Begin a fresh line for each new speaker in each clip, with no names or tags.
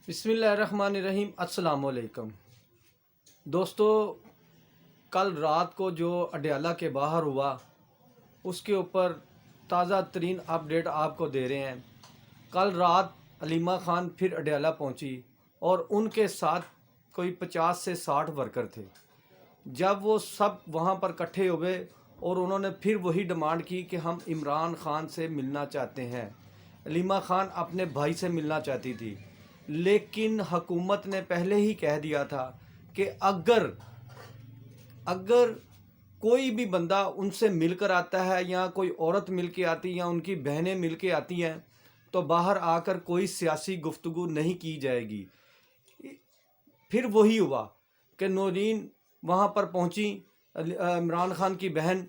بسم اللہ الرحمن الرحیم۔ السلام علیکم دوستو، کل رات کو جو اڈیالہ کے باہر ہوا اس کے اوپر تازہ ترین اپڈیٹ آپ کو دے رہے ہیں۔ کل رات علیمہ خان پھر اڈیالہ پہنچی اور ان کے ساتھ کوئی 50 سے 60 ورکر تھے۔ جب وہ سب وہاں پر اکٹھے ہوئے اور انہوں نے پھر وہی ڈیمانڈ کی کہ ہم عمران خان سے ملنا چاہتے ہیں۔ علیمہ خان اپنے بھائی سے ملنا چاہتی تھی، لیکن حکومت نے پہلے ہی کہہ دیا تھا کہ اگر کوئی بھی بندہ ان سے مل کر آتا ہے یا کوئی عورت مل کے آتی یا ان کی بہنیں مل کے آتی ہیں تو باہر آ کر کوئی سیاسی گفتگو نہیں کی جائے گی۔ پھر وہی ہوا کہ نورین وہاں پر پہنچی، عمران خان کی بہن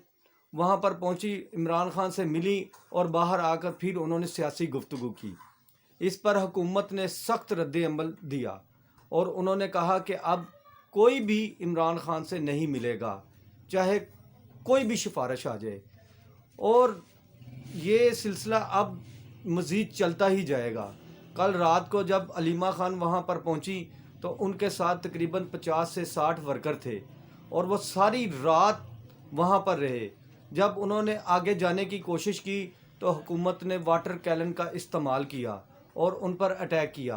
وہاں پر پہنچی، عمران خان سے ملی اور باہر آ کر پھر انہوں نے سیاسی گفتگو کی۔ اس پر حکومت نے سخت رد عمل دیا اور انہوں نے کہا کہ اب کوئی بھی عمران خان سے نہیں ملے گا، چاہے کوئی بھی سفارش آ جائے، اور یہ سلسلہ اب مزید چلتا ہی جائے گا۔ کل رات کو جب علیمہ خان وہاں پر پہنچی تو ان کے ساتھ تقریباً 50 سے 60 ورکر تھے اور وہ ساری رات وہاں پر رہے۔ جب انہوں نے آگے جانے کی کوشش کی تو حکومت نے واٹر کینن کا استعمال کیا اور ان پر اٹیک کیا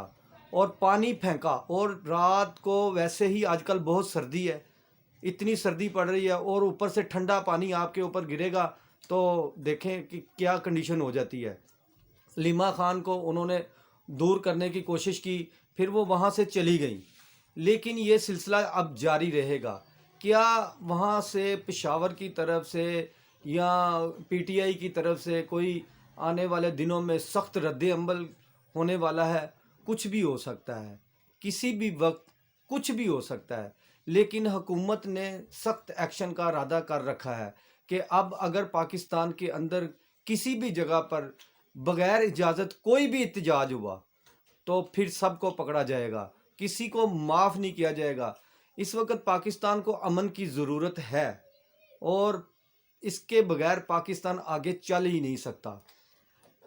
اور پانی پھینکا، اور رات کو ویسے ہی آج کل بہت سردی ہے، اتنی سردی پڑ رہی ہے اور اوپر سے ٹھنڈا پانی آپ کے اوپر گرے گا تو دیکھیں کہ کیا کنڈیشن ہو جاتی ہے۔ علیمہ خان کو انہوں نے دور کرنے کی کوشش کی، پھر وہ وہاں سے چلی گئیں، لیکن یہ سلسلہ اب جاری رہے گا۔ کیا وہاں سے پشاور کی طرف سے یا پی ٹی آئی کی طرف سے کوئی آنے والے دنوں میں سخت رد عمل ہونے والا ہے؟ کچھ بھی ہو سکتا ہے، کسی بھی وقت کچھ بھی ہو سکتا ہے، لیکن حکومت نے سخت ایکشن کا ارادہ کر رکھا ہے کہ اب اگر پاکستان کے اندر کسی بھی جگہ پر بغیر اجازت کوئی بھی احتجاج ہوا تو پھر سب کو پکڑا جائے گا، کسی کو معاف نہیں کیا جائے گا۔ اس وقت پاکستان کو امن کی ضرورت ہے اور اس کے بغیر پاکستان آگے چل ہی نہیں سکتا۔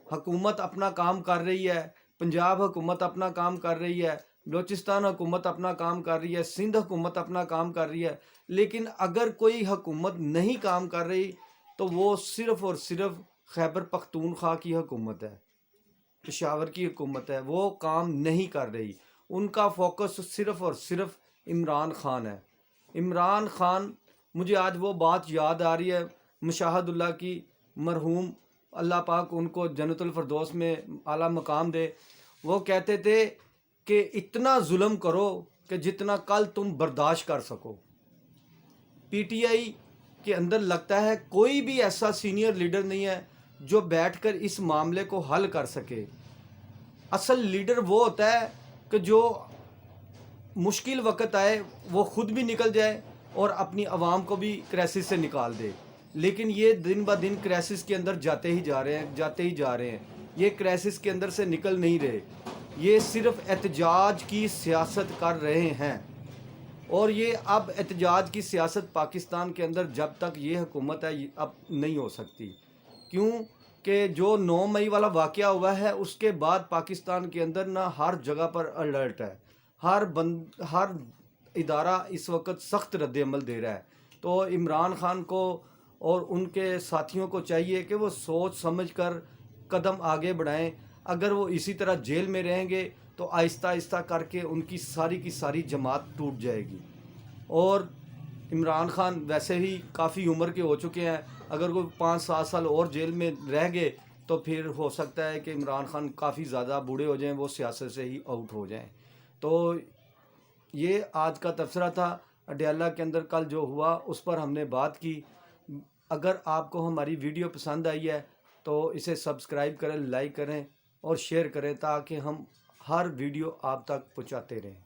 حکومت اپنا کام کر رہی ہے، پنجاب حکومت اپنا کام کر رہی ہے، بلوچستان حکومت اپنا کام کر رہی ہے، سندھ حکومت اپنا کام کر رہی ہے، لیکن اگر کوئی حکومت نہیں کام کر رہی تو وہ صرف اور صرف خیبر پختونخوا کی حکومت ہے، پشاور کی حکومت ہے، وہ کام نہیں کر رہی۔ ان کا فوکس صرف اور صرف عمران خان ہے۔ عمران خان، مجھے آج وہ بات یاد آ رہی ہے مشاہد اللہ کی، مرحوم، اللہ پاک ان کو جنت الفردوس میں اعلیٰ مقام دے۔ وہ کہتے تھے کہ اتنا ظلم کرو کہ جتنا کل تم برداشت کر سکو۔ پی ٹی آئی کے اندر لگتا ہے کوئی بھی ایسا سینئر لیڈر نہیں ہے جو بیٹھ کر اس معاملے کو حل کر سکے۔ اصل لیڈر وہ ہوتا ہے کہ جو مشکل وقت آئے وہ خود بھی نکل جائے اور اپنی عوام کو بھی کرائسس سے نکال دے، لیکن یہ دن بہ دن کرائسس کے اندر جاتے ہی جا رہے ہیں، یہ کرائسس کے اندر سے نکل نہیں رہے، یہ صرف احتجاج کی سیاست کر رہے ہیں، اور یہ اب احتجاج کی سیاست پاکستان کے اندر جب تک یہ حکومت ہے اب نہیں ہو سکتی۔ کیوں کہ جو 9 مئی والا واقعہ ہوا ہے اس کے بعد پاکستان کے اندر نہ ہر جگہ پر الرٹ ہے، ہر ادارہ اس وقت سخت رد عمل دے رہا ہے۔ تو عمران خان کو اور ان کے ساتھیوں کو چاہیے کہ وہ سوچ سمجھ کر قدم آگے بڑھائیں۔ اگر وہ اسی طرح جیل میں رہیں گے تو آہستہ آہستہ کر کے ان کی ساری جماعت ٹوٹ جائے گی، اور عمران خان ویسے ہی کافی عمر کے ہو چکے ہیں، اگر کوئی 5-7 سال اور جیل میں رہ گئے تو پھر ہو سکتا ہے کہ عمران خان کافی زیادہ بوڑھے ہو جائیں، وہ سیاست سے ہی آؤٹ ہو جائیں۔ تو یہ آج کا تبصرہ تھا اڈیالہ کے اندر کل جو ہوا، اس پر ہم نے بات کی۔ اگر آپ کو ہماری ویڈیو پسند آئی ہے تو اسے سبسکرائب کریں، لائک کریں اور شیئر کریں تاکہ ہم ہر ویڈیو آپ تک پہنچاتے رہیں۔